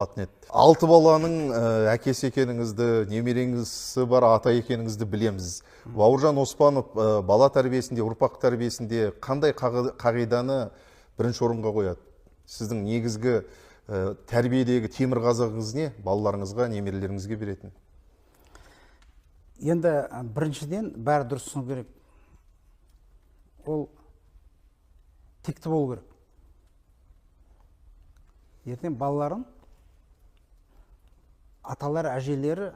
Рахмет. 6 баланың әкесі екеніңізді, немереңізі бар ата екеніңізді білеміз. Бауыржан Оспанов бала тәрбиесінде, ұрпақ тәрбиесінде қандай қағиданы бірінші орынға қояды? Сіздің негізгі тәрбиедегі темір қазығыңыз не? Балаларыңызға, немерелеріңізге беретін? Енді біріншіден бәрі дұрыс түсіну керек. Ол текті болу керек. Ертең балаларын аталары, әжелері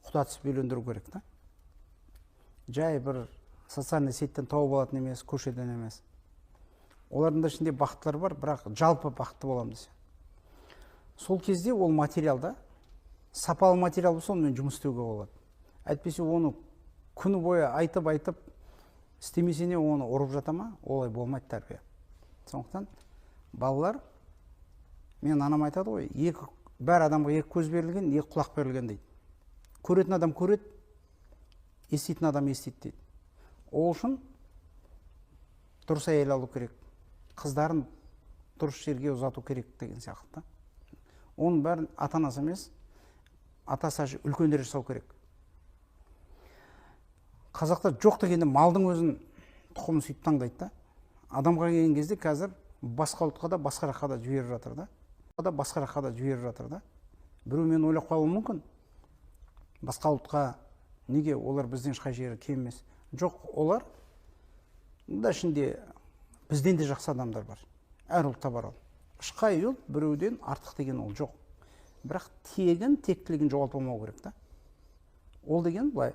құдатысып үйлендіру керек та. Жай бір социальный сеттен тауып алатын емес, көшеден емес. Олардың да ішінде бақыттар бар, бірақ жалпы бақытты боламын десе. Сол кезде ол материалда, сапалы материал болса, онымен жұмыс істеуге болады. Әйтпесе оны күні бойы айтып, істемесене оны ұрып жата ма, олай болмайды тәрбие. Сондықтан балалар, мен анам айтады ғой, бәр адамға екі көз берілген, екі құлақ берілген дейді. Көретін адам көреді, еститін адам естиді дейді. Ол үшін дұрыс әйел алу керек, қыздарын дұрыс жерге ұзату керек деген сияқты. Оның бәрін ата-анасы емес, ата-ана үлкендер жасау керек. Қазақта жоқ дегенде малдың өзін тұқымын сөйтіп таңдайды да. Адамға келген кезде қазір басқа ұлтқа да басқа жаққа да жіберіп жатыр да. Біреу мен ойлап қалуы мүмкін. Басқа ұлтқа неге олар бізден ешқай жері кем емес? Жоқ, олар да ішінде бізден де жақсы адамдар бар. Әр ұлтта бар ол. Ешқай ұлт біреуден артық деген ол жоқ. Бірақ тектілігін жоғалтпамау керек та. Ол деген былай.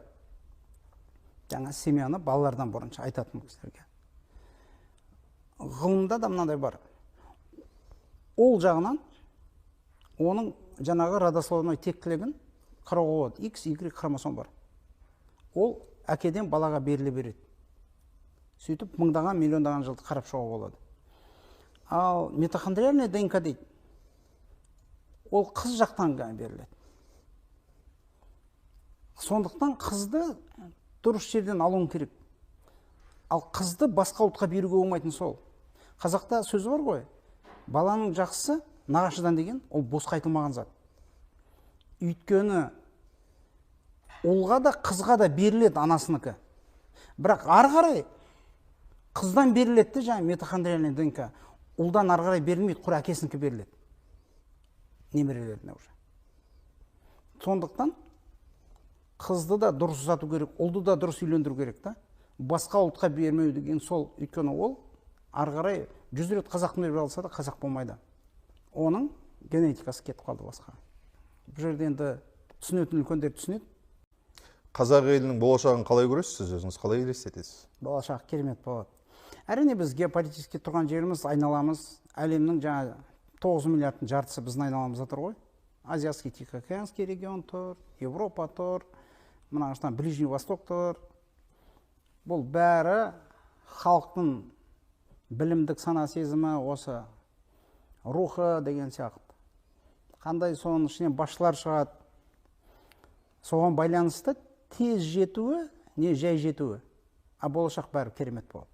Жаңа семьяны балалардан бұрынша айтатын кісілерге. Ғылымда да мынандай бар. Ол жағынан оның жаңағы родословной тектілігін қарауға болады. X, Y хромосом бар. Ол әкеден балаға беріле береді. Сөйтіп мыңдаған, миллиондаған жылды қарап шығуға болады. Ал митохондриальный ДНК дейді. Ол қыз жақтан беріледі. Сондықтан қызды дұрыс жерден алуың керек. Ал қызды басқа ұлтқа беруге болмайтын сол. Қазақта сөз бар ғой. Баланың жақсысы нағашыдан деген, ол босқа айтылмаған зат. Өйткені ұлға да қызға да беріледі анасыныкі. Бірақ ары қарай қыздан беріледі жаңа митохондриальный ДНК. Ұлдан ары қарай берілмейді, құр әкесінікі беріледі. Немерелеріне уже. Сондықтан қызды да дұрыс ұзату керек, ұлды да дұрыс үйлендіру керек та. Басқа ұлтқа бермеу деген сол, өйткені ол ары қарай 100 рет қазақтың беріп алса да қазақ болмайды. Оның генетикасы кетіп қалды басқа. Бұл жерде енді түсінетін үлкендер түсінеді. Қазақ елінің болашағын қалай көресіз, өзіңіз қалай елестетесіз? Болашақ керемет болады. Әрине біз геополитически тұрған жеріміз, айналамыз, әлемнің жаңа 9 миллиардтың жартысы біздің айналамызда тұр ғой. Азияский Тихоокеанский регион тұр, Европа тұр, мына жақтан Ближний Восток тұр. Бұл бәрі халықтың білімдік сана сезімі, осы рухы деген сияқты. Қандай соның ішінен басшылар шығады. Соған байланысты тез жетуі, не жай жетуі. А болашақ бәрі керемет болады.